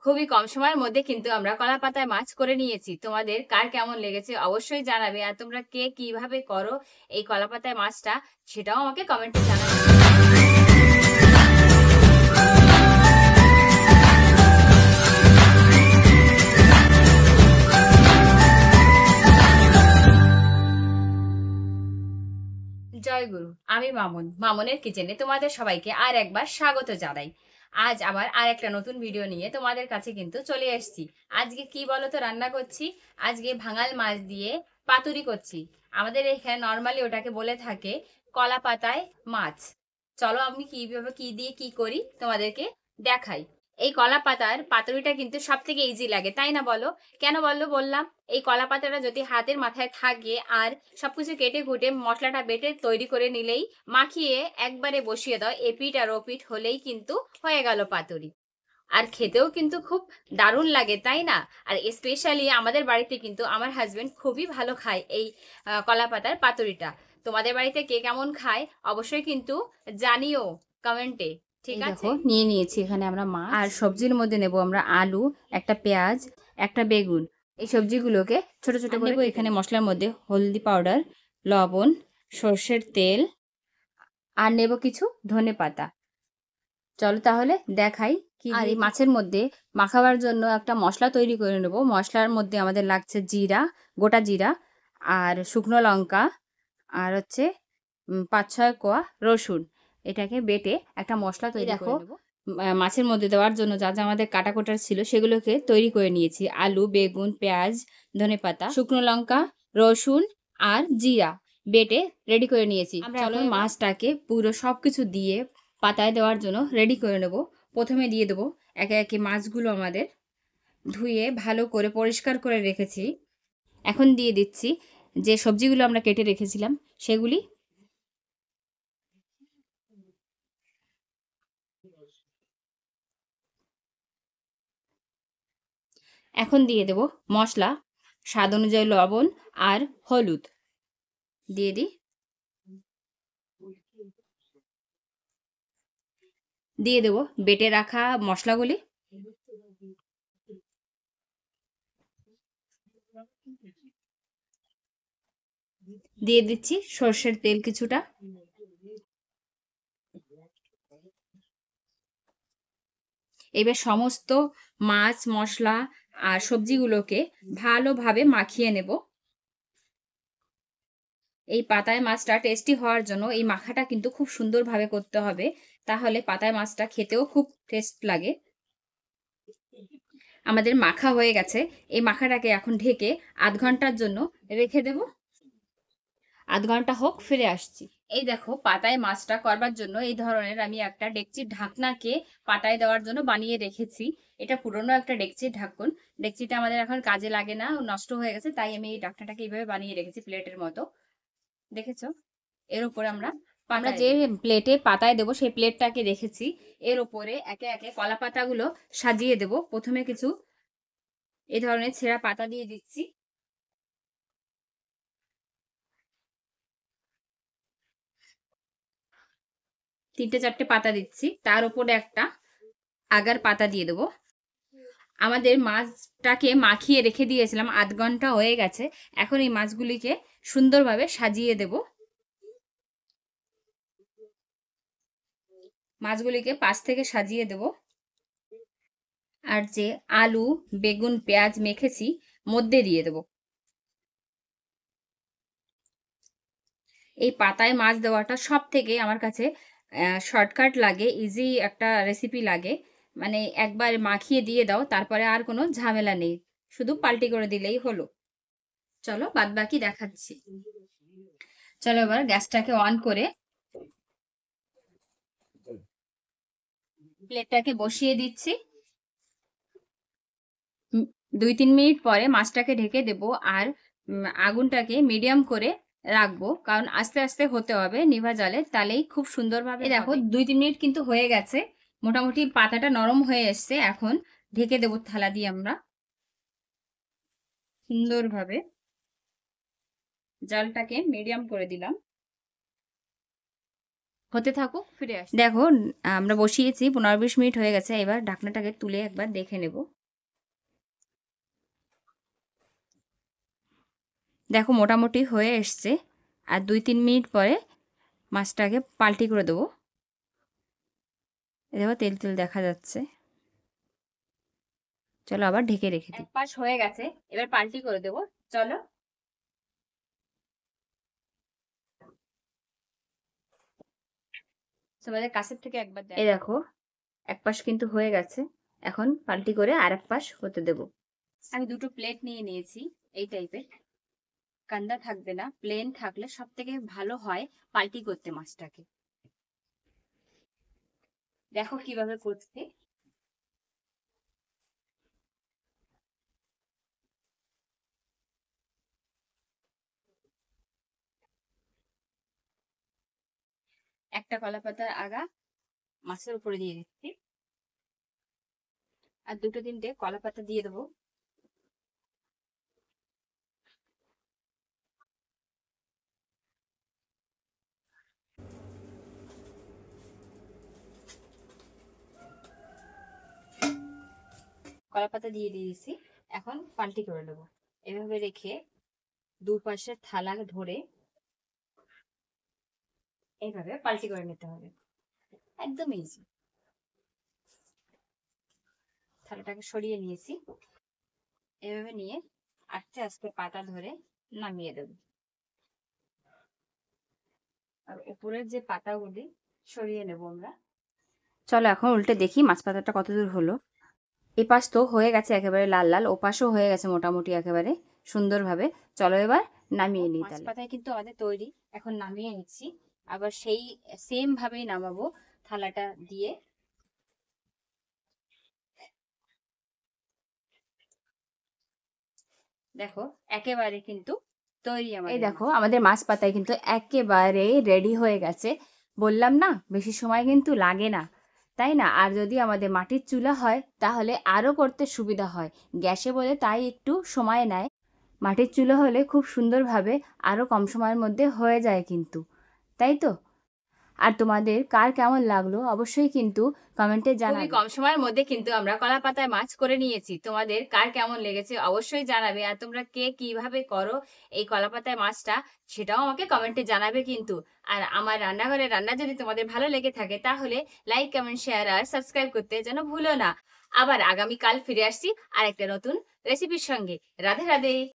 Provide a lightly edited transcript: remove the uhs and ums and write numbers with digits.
খুবই কম সময়ের মধ্যে কিন্তু আমরা কলাপাতায় মাছ করে নিয়েছি। তোমাদের কার কেমন লেগেছে অবশ্যই জানাবে। আর তোমরা কে কিভাবে করো এই কলাপাতায় মাছটা সেটাও আমাকে কমেন্টে জানাবে। জয় গুরু। আমি মামুন। মামুনের কিচেনে তোমাদের সবাইকে আর একবার স্বাগত জানাই। আজ আবার আরেকটা নতুন ভিডিও নিয়ে তোমাদের কাছে কিন্তু চলে এসেছি। আজকে কি বলো তো রান্না করছি? আজকে ভাঙাল মাছ দিয়ে পাতুরি করছি। আমাদের এখানে নরমালি ওটাকে বলে থাকে কলা পাতায় মাছ। চলো আমি কিভাবে কি দিয়ে কি করি তোমাদেরকে দেখাই। এই কলা পাতার পাতুরিটা কিন্তু সব থেকে ইজি লাগে, তাই না বলো? কেন বললাম, এই কলা পাতাটা যদি হাতের মাথায় থাকে আর সবকিছু কেটে কুটে মশলাটা বেটে তৈরি করে নিলেই, মাখিয়ে একবারে বসিয়ে দাও, এপিঠ আর ওপিঠ হলেই কিন্তু হয়ে গেল পাতুরি। আর খেতেও কিন্তু খুব দারুণ লাগে, তাই না? আর স্পেশালি আমাদের বাড়িতে কিন্তু আমার হাজবেন্ড খুবই ভালো খায় এই কলা পাতার পাতুরিটা। তোমাদের বাড়িতে কে কেমন খায় অবশ্যই কিন্তু জানিও কমেন্টে। ঠিক আছে, দেখো নিয়ে নিয়েছি এখানে আমরা মাছ। আর সবজির মধ্যে নেব আমরা আলু, একটা পেঁয়াজ, একটা বেগুন। এই সবজিগুলোকে ছোট ছোট করে নেব। এখানে মশলার মধ্যে হলদি পাউডার, লবণ, সর্ষের তেল, আর নেব কিছু ধনেপাতা। চলো তাহলে দেখাই কি। আর এই মাছের মধ্যে মাখাবার জন্য একটা মশলা তৈরি করে নেব। মশলার মধ্যে আমাদের লাগছে জিরা, গোটা জিরা, আর শুকনো লঙ্কা, আর হচ্ছে ৫-৬ কোয়া রসুন। এটাকে বেটে একটা মশলা তৈরি করে নেব। মাছের মধ্যে দেওয়ার জন্য যা যা আমাদের কাটাকোটার ছিল সেগুলোকে তৈরি করে নিয়েছি। আলু, বেগুন, পেঁয়াজ, ধনেপাতা, শুকনো লঙ্কা, রসুন আর জিরা বেটে রেডি করে নিয়েছি। চলো মাছটাকে পুরো সবকিছু দিয়ে পাতায় দেওয়ার জন্য রেডি করে নেব। প্রথমে দিয়ে দেবো একে একে মাছগুলো আমাদের ধুয়ে ভালো করে পরিষ্কার করে রেখেছি। এখন দিয়ে দিচ্ছি যে সবজিগুলো আমরা কেটে রেখেছিলাম সেগুলি। এখন দিয়ে দেব মশলা, স্বাদ অনুযায়ী লবণ আর হলুদ দিয়ে দিই। দিয়ে দেব বেটে রাখা মশলাগুলি। দিয়ে দিচ্ছি সর্ষের তেল কিছুটা। এবার সমস্ত মাছ, মশলা আর সবজিগুলোকে ভালোভাবে মাখিয়ে নেব। এই পাতায় মাছটা টেস্টি হওয়ার জন্য এই মাখাটা কিন্তু খুব সুন্দরভাবে করতে হবে, তাহলে পাতায় মাছটা খেতেও খুব টেস্ট লাগে। আমাদের মাখা হয়ে গেছে। এই মাখাটাকে এখন ঢেকে ০.৫ ঘন্টার জন্য রেখে দেব। ০.৫ ঘন্টা হোক, ফিরে আসছি। এই দেখো পাতায় মাছটা করবার জন্য এই ধরনের আমি একটা ডেকচির ঢাকনাকে পাতায় দেওয়ার জন্য বানিয়ে রেখেছি। এটা পুরনো একটা ডেকচির ঢাকন। ডেকচিটা আমাদের এখন কাজে লাগে না, নষ্ট হয়ে গেছে, তাই আমি এই ঢাকনাটাকে এইভাবে বানিয়ে রেখেছি প্লেটের মতো। দেখেছো? এর উপরে আমরা যে প্লেটে পাতায় দেবো সেই প্লেটটাকে রেখেছি। এর উপরে একে একে কলা পাতাগুলো সাজিয়ে দেব। প্রথমে কিছু এই ধরনের ছেঁড়া পাতা দিয়ে দিচ্ছি। তিনটে চারটে পাতা দিচ্ছি, তার উপরে একটা আগার পাতা দিয়ে দেবো। আমাদের মাছটাকে মাখিয়ে রেখে দিয়েছিলাম, ০.৫ ঘন্টা হয়ে গেছে। এখন এই মাছগুলিকে সুন্দরভাবে সাজিয়ে দেব। মাছগুলিকে পাশ থেকে সাজিয়ে দেব। আর যে আলু, বেগুন, পেঁয়াজ মেখেছি মধ্যে দিয়ে দেব। এই পাতায় মাছ দেওয়াটা সব থেকে আমার কাছে শর্টকাট লাগে, ইজি একটা রেসিপি লাগে। মানে একবার মাখিয়ে দিয়ে দাও, তারপরে আর কোনো ঝামেলা নেই, শুধু পাল্টি করে দিলেই হলো। চলো বাদ বাকি দেখাচ্ছি। চলো এবার গ্যাসটাকে অন করে প্লেটটাকে বসিয়ে দিচ্ছি। ২-৩ মিনিট পরে মাছটাকে ঢেকে দেব। আর আগুনটাকে মিডিয়াম করে রাখবো, কারণ আস্তে আস্তে হতে হবে নিভা জালে, তাহলেই খুব সুন্দরভাবে। দেখো ২-৩ মিনিট কিন্তু হয়ে গেছে, মোটামুটি পাতাটা নরম হয়ে এসছে। এখন ঢেকে দেবো থালা দিয়ে আমরা সুন্দরভাবে। জালটাকে মিডিয়াম করে দিলাম, হতে থাকুক, ফিরে আসি। দেখো আমরা বসিয়েছি, ১৫-২০ মিনিট হয়ে গেছে। এবার ঢাকনাটাকে তুলে একবার দেখে নেব। দেখো মোটামুটি হয়ে এসছে। আর 2-3 মিনিট পরে মাছটাকে পাল্টি করে দেবো। দেখো তেল তেল দেখা যাচ্ছে। চলো আবার ঢেকে রেখে দিই। এক পাশ হয়ে গেছে, এবার পাল্টি করে দেবো। চলো তোমাদের কাছের থেকে একবার এই দেখো এক পাশ কিন্তু হয়ে গেছে। এখন পাল্টি করে আর এক পাশ হতে দেব। আমি দুটো প্লেট নিয়ে নিয়েছি এই টাইপের। কান্দা থাকবে না, প্লেন থাকলে সব থেকে ভালো হয় পাল্টি করতে মাছটাকে। দেখো কিভাবে করছে। একটা কলা পাতার আগা মাছের উপরে দিয়ে দিচ্ছি, আর 2-3টে কলা পাতা দিয়ে দেবো। কলা পাতা দিয়ে দিয়েছি, এখন পাল্টি করে নেবো। এভাবে রেখে দুপাশের থালা ধরে এইভাবে পাল্টি করে নিতে হবে, একদম ইজি। থালাটাকে সরিয়ে নিয়েছি, এভাবে নিয়ে আস্তে আস্তে পাতা ধরে নামিয়ে দেব। আর উপরের যে পাতাগুলি সরিয়ে নেব আমরা। চলো এখন উল্টে দেখি মাছ পাতাটা কতদূর হলো। এপাশ তো হয়ে গেছে একেবারে লাল লাল, ওপাশও হয়ে গেছে মোটামুটি একেবারে সুন্দরভাবে। চলো এবার নামিয়ে নিই। মাছ পাতায় কিন্তু আমাদের তৈরি, এখন নামিয়ে নিচ্ছি। আবার সেই সেম ভাবেই নামাবো থালাটা দিয়ে। দেখো একেবারে কিন্তু তৈরি আমাদের। এই দেখো আমাদের মাছ পাতায় কিন্তু একেবারে রেডি হয়ে গেছে। বললাম না বেশি সময় কিন্তু লাগে না, তাই না? আর যদি আমাদের মাটির চুলা হয় তাহলে আরো করতে সুবিধা হয়। গ্যাসে বলে তাই একটু সময় নেয়, মাটির চুলা হলে খুব সুন্দরভাবে আরো কম সময়ের মধ্যে হয়ে যায় কিন্তু, তাই তো? আর তোমাদের কার কেমন লাগলো অবশ্যই কিন্তু কমেন্টে জানাবে। খুবই কম সময়ের মধ্যে কিন্তু আমরা কলা পাতায় মাছ করে নিয়েছি। তোমাদের কার কেমন লেগেছে অবশ্যই জানাবে। আর তোমরা কে কিভাবে করো এই কলা পাতায় মাছটা সেটাও আমাকে কমেন্টে জানাবে কিন্তু। আর আমার রান্নাঘরের রান্না যদি তোমাদের ভালো লেগে থাকে তাহলে লাইক, কমেন্ট, শেয়ার আর সাবস্ক্রাইব করতে যেন ভুলো না। আবার আগামীকাল ফিরে আসছি আর একটা নতুন রেসিপির সঙ্গে। রাধে রাধে।